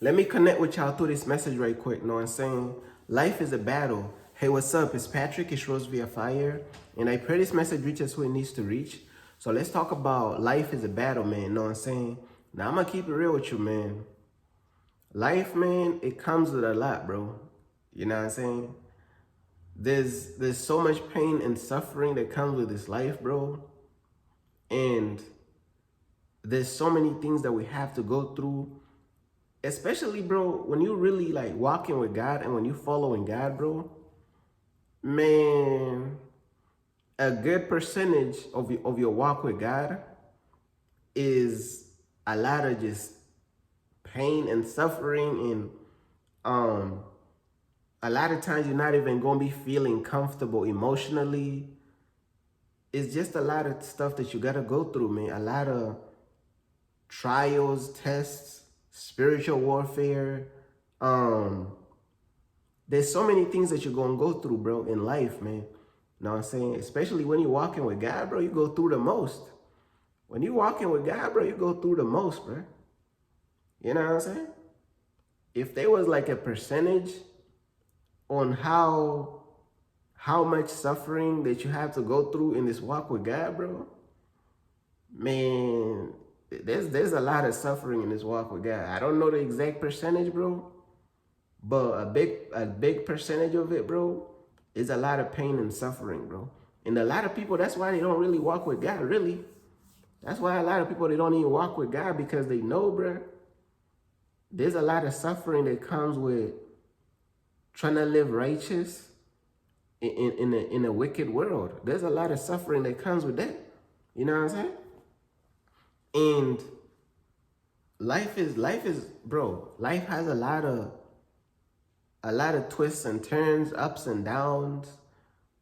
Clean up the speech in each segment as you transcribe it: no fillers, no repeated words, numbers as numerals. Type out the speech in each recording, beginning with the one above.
Let me connect with y'all through this message right quick. Know what I'm saying? Life is a battle. Hey, what's up? It's Patrick. It's Rose via Fire. And I pray this message reaches who it needs to reach. So let's talk about life is a battle, man. Know what I'm saying? Now, I'm going to keep it real with you, man. Life, man, it comes with a lot, bro. You know what I'm saying? There's so much pain and suffering that comes with this life, bro. And there's so many things that we have to go through, especially, bro, when you really like walking with God and when you following God, bro, man, a good percentage of your walk with God is a lot of just pain and suffering, and a lot of times you're not even gonna be feeling comfortable emotionally. It's just a lot of stuff that you gotta go through, man. A lot of trials, tests, spiritual warfare. There's so many things that you're gonna go through, bro, in life, man. You know what I'm saying? Especially when you're walking with God, bro, you go through the most. When you're walking with God, bro, you go through the most, bro. You know what I'm saying? If there was like a percentage on how much suffering that you have to go through in this walk with God, bro, man, there's a lot of suffering in this walk with God. I don't know the exact percentage, bro, but a big percentage of it, bro, is a lot of pain and suffering, bro. And a lot of people, that's why they don't really walk with God, really. That's why a lot of people, they don't even walk with God, because they know, bro, there's a lot of suffering that comes with trying to live righteous in a wicked world. There's a lot of suffering that comes with that. You know what I'm saying? And life is, bro, life has a lot of twists and turns, ups and downs.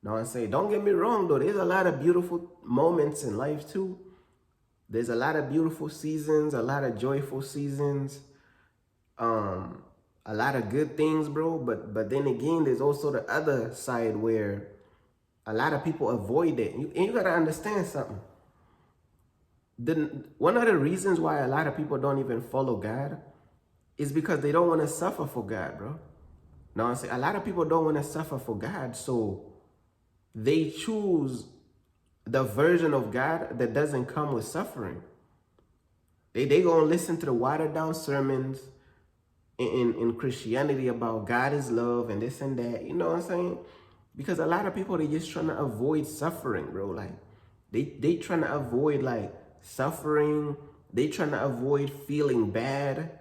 You know what I'm saying? Don't get me wrong, though. There's a lot of beautiful moments in life, too. There's a lot of beautiful seasons, a lot of joyful seasons, a lot of good things, bro. But then again, there's also the other side where a lot of people avoid it. And you got to understand something. One of the reasons why a lot of people don't even follow God is because they don't want to suffer for God, bro. Now, I say a lot of people don't want to suffer for God, so they choose the version of God that doesn't come with suffering. They gonna listen to the watered down sermons in Christianity about God is love and this and that. You know what I'm saying? Because a lot of people, they just trying to avoid suffering, bro. Like they trying to avoid like suffering. They trying to avoid feeling bad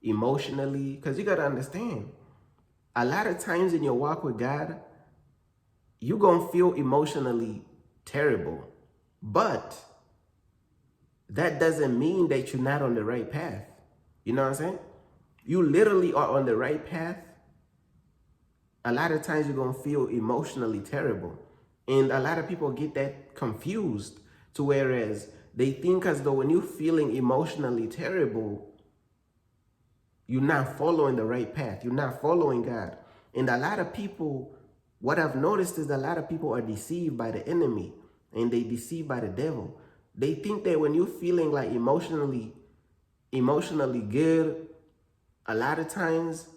emotionally. Because you gotta understand, a lot of times in your walk with God, you gonna feel emotionally terrible, but that doesn't mean that you're not on the right path. You know what I'm saying? You literally are on the right path. A lot of times you're gonna feel emotionally terrible, and a lot of people get that confused, to whereas they think as though when you're feeling emotionally terrible, you're not following the right path. You're not following God. And a lot of people, what I've noticed is a lot of people are deceived by the enemy, and they deceived by the devil. They think that when you're feeling like emotionally good, a lot of times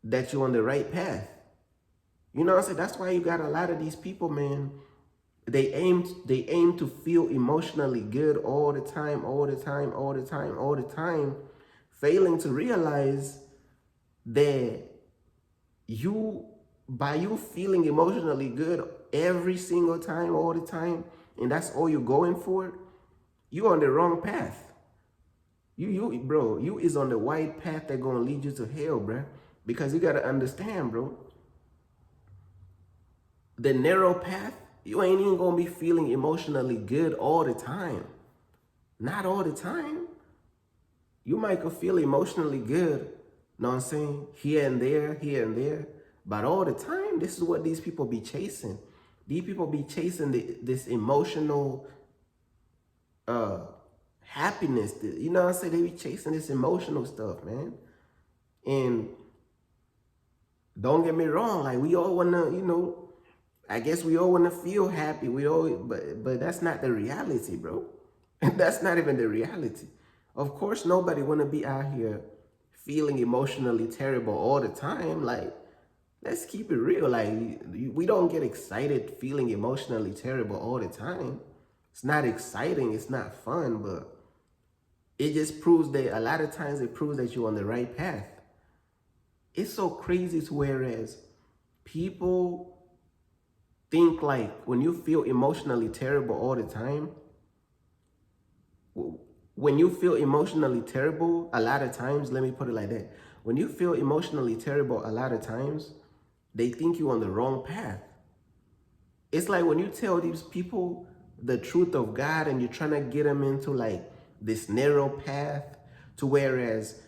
that you're on the right path. You know what I'm saying? That's why you got a lot of these people, man. They aim to feel emotionally good all the time, failing to realize that by you feeling emotionally good every single time, all the time, and that's all you're going for, you're on the wrong path. You is on the white path that's gonna lead you to hell, bro. Because you gotta understand, bro. The narrow path, you ain't even gonna be feeling emotionally good all the time. Not all the time. You might could feel emotionally good, know what I'm saying? Here and there. But all the time, this is what these people be chasing. These people be chasing this emotional happiness. You know what I'm saying? They be chasing this emotional stuff, man. And don't get me wrong, like we all wanna, I guess we all wanna feel happy. But that's not the reality, bro. That's not even the reality. Of course, nobody want to be out here feeling emotionally terrible all the time. Like, let's keep it real. Like, we don't get excited feeling emotionally terrible all the time. It's not exciting. It's not fun, but it just proves that a lot of times it proves that you're on the right path. It's so crazy to whereas people think like when you feel emotionally terrible all the time, when you feel emotionally terrible, a lot of times, let me put it like that. When you feel emotionally terrible, a lot of times, they think you're on the wrong path. It's like when you tell these people the truth of God and you're trying to get them into like this narrow path to whereas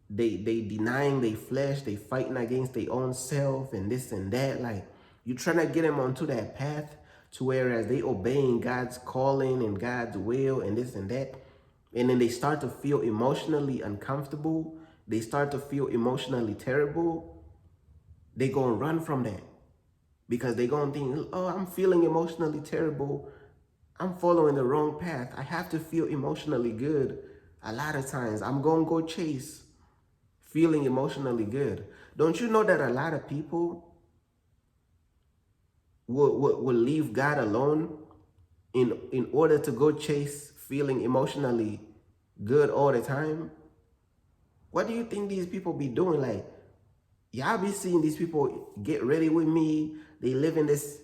they denying their flesh, they fighting against their own self and this and that. Like you're trying to get them onto that path to whereas they obeying God's calling and God's will and this and that. And then they start to feel emotionally uncomfortable. They start to feel emotionally terrible. They gonna run from that because they gonna think, oh, I'm feeling emotionally terrible. I'm following the wrong path. I have to feel emotionally good. A lot of times I'm gonna go chase feeling emotionally good. Don't you know that a lot of people will leave God alone in order to go chase feeling emotionally good all the time? What do you think these people be doing? Like, y'all be seeing these people get ready with me. They live in this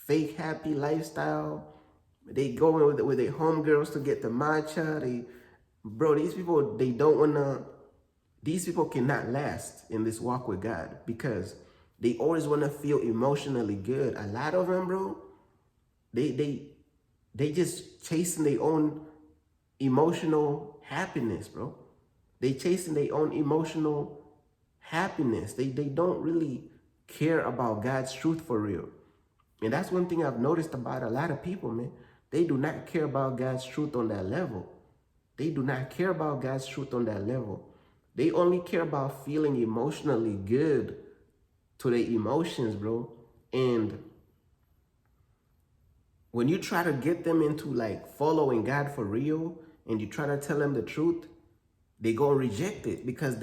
fake happy lifestyle. They go in with their homegirls to get the matcha. Bro, these people, they don't want to, these people cannot last in this walk with God because they always want to feel emotionally good. A lot of them, bro, they just chasing their own emotional happiness, bro. They chasing their own emotional happiness. They don't really care about God's truth for real. And that's one thing I've noticed about a lot of people, man. They do not care about God's truth on that level. They do not care about God's truth on that level. They only care about feeling emotionally good to their emotions, bro. And when you try to get them into like following God for real and you try to tell them the truth, they go reject it because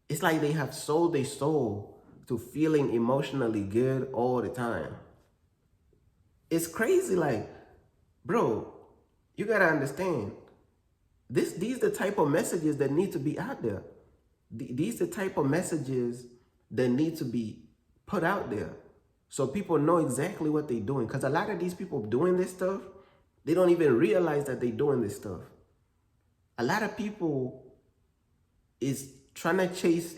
it's like they have sold their soul to feeling emotionally good all the time. It's crazy. Like, bro, you gotta understand. These the type of messages that need to be out there. These the type of messages that need to be put out there so people know exactly what they're doing. Because a lot of these people doing this stuff, they don't even realize that they're doing this stuff. A lot of people is trying to chase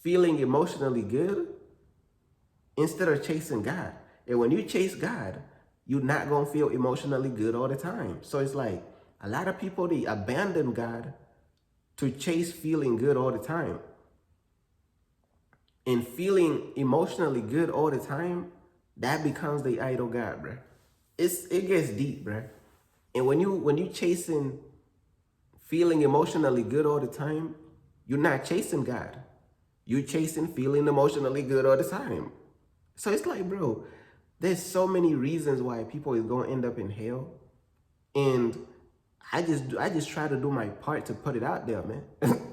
feeling emotionally good instead of chasing God. And when you chase God, you're not going to feel emotionally good all the time. So it's like a lot of people, they abandon God to chase feeling good all the time. And feeling emotionally good all the time, that becomes the idol God, bro. It gets deep, bro. And when you chasing feeling emotionally good all the time, you're not chasing God. You're chasing feeling emotionally good all the time. So it's like, bro, there's so many reasons why people is gonna end up in hell. And I just try to do my part to put it out there, man.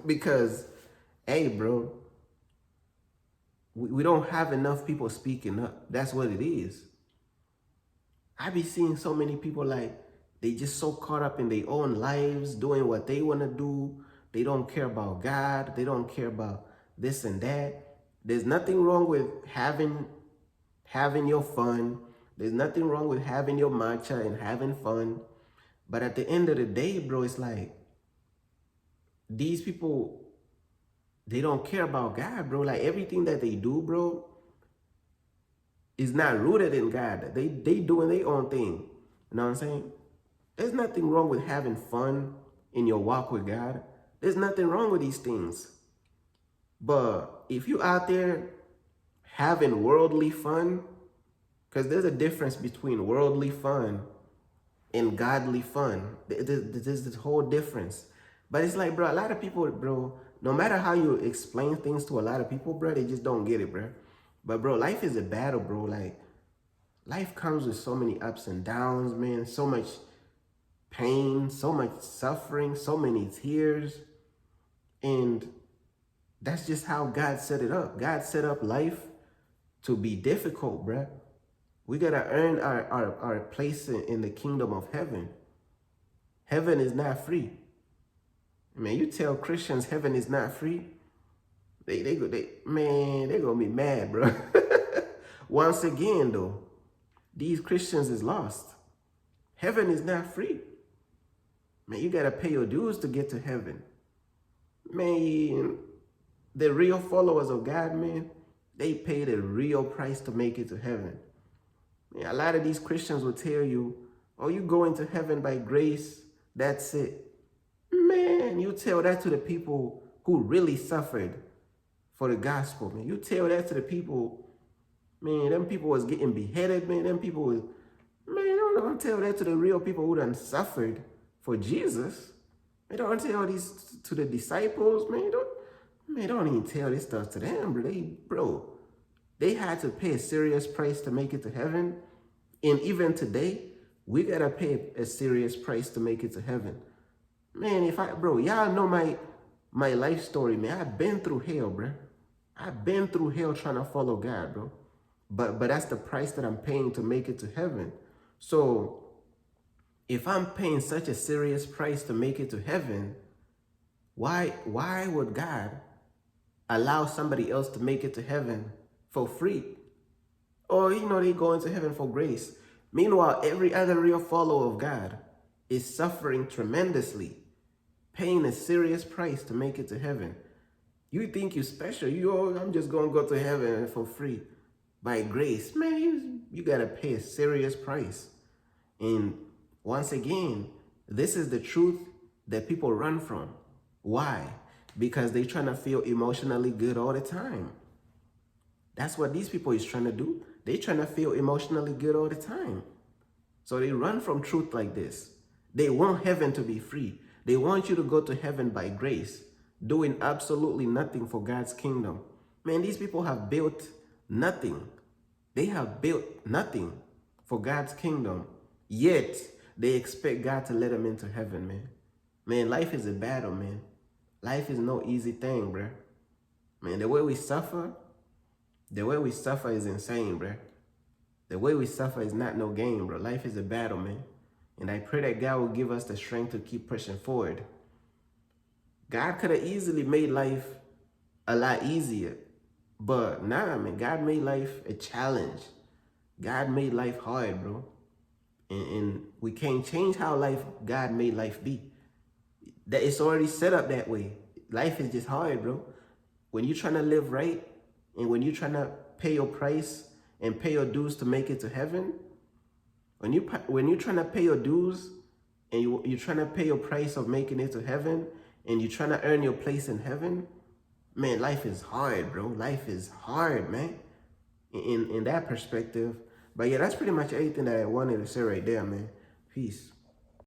Because, hey, bro, we don't have enough people speaking up. That's what it is. I be seeing so many people like they just so caught up in their own lives, doing what they want to do. They don't care about God. They don't care about this and that. There's nothing wrong with having your fun. There's nothing wrong with having your matcha and having fun. But at the end of the day, bro, it's like these people, they don't care about God, bro. Like everything that they do, bro, is not rooted in God. They doing their own thing. You know what I'm saying? There's nothing wrong with having fun in your walk with God. There's nothing wrong with these things. But if you out there having worldly fun, because there's a difference between worldly fun and godly fun. There's this whole difference. But it's like, bro, a lot of people, bro, no matter how you explain things to a lot of people, bro, they just don't get it, bro. But, bro, life is a battle, bro. Like, life comes with so many ups and downs, man. So much pain, so much suffering, so many tears. And that's just how God set it up. God set up life to be difficult, bruh. We got to earn our place in the kingdom of heaven. Heaven is not free. Man, you tell Christians heaven is not free, they're going to be mad, bro. Once again, though, these Christians is lost. Heaven is not free. Man, you got to pay your dues to get to heaven. Man, the real followers of God, man, they paid a real price to make it to heaven. Man, a lot of these Christians will tell you, oh, you go into heaven by grace, that's it. Man, you tell that to the people who really suffered for the gospel, man. You tell that to the people, man, them people was getting beheaded, man. Them people was, man, don't tell that to the real people who done suffered for Jesus. Man, don't tell these to the disciples, man. Don't even tell this stuff to them, bro. They had to pay a serious price to make it to heaven. And even today, we gotta pay a serious price to make it to heaven. Man, y'all know my life story, man. I've been through hell, bro. I've been through hell trying to follow God, bro. But that's the price that I'm paying to make it to heaven. So if I'm paying such a serious price to make it to heaven, why would God allow somebody else to make it to heaven for free? Or, they go into heaven for grace. Meanwhile, every other real follower of God is suffering tremendously, paying a serious price to make it to heaven. You think you're special. I'm just going to go to heaven for free by grace. Man, you got to pay a serious price. And once again, this is the truth that people run from. Why? Because they're trying to feel emotionally good all the time. That's what these people is trying to do. They're trying to feel emotionally good all the time. So they run from truth like this. They want heaven to be free. They want you to go to heaven by grace, doing absolutely nothing for God's kingdom. Man, these people have built nothing. They have built nothing for God's kingdom. Yet, they expect God to let them into heaven, man. Man, life is a battle, man. Life is no easy thing, bruh. Man, the way we suffer is insane, bruh. The way we suffer is not no game, bro. Life is a battle, man. And I pray that God will give us the strength to keep pushing forward. God could have easily made life a lot easier. But nah, man, God made life a challenge. God made life hard, bro. And we can't change how God made life be. That it's already set up that way. Life is just hard, bro. When you're trying to live right, and when you're trying to pay your price and pay your dues to make it to heaven, when you're trying to pay your dues and you're trying to pay your price of making it to heaven, and you're trying to earn your place in heaven, man, life is hard, bro. Life is hard, man, in that perspective. But yeah, that's pretty much everything that I wanted to say right there, man. Peace.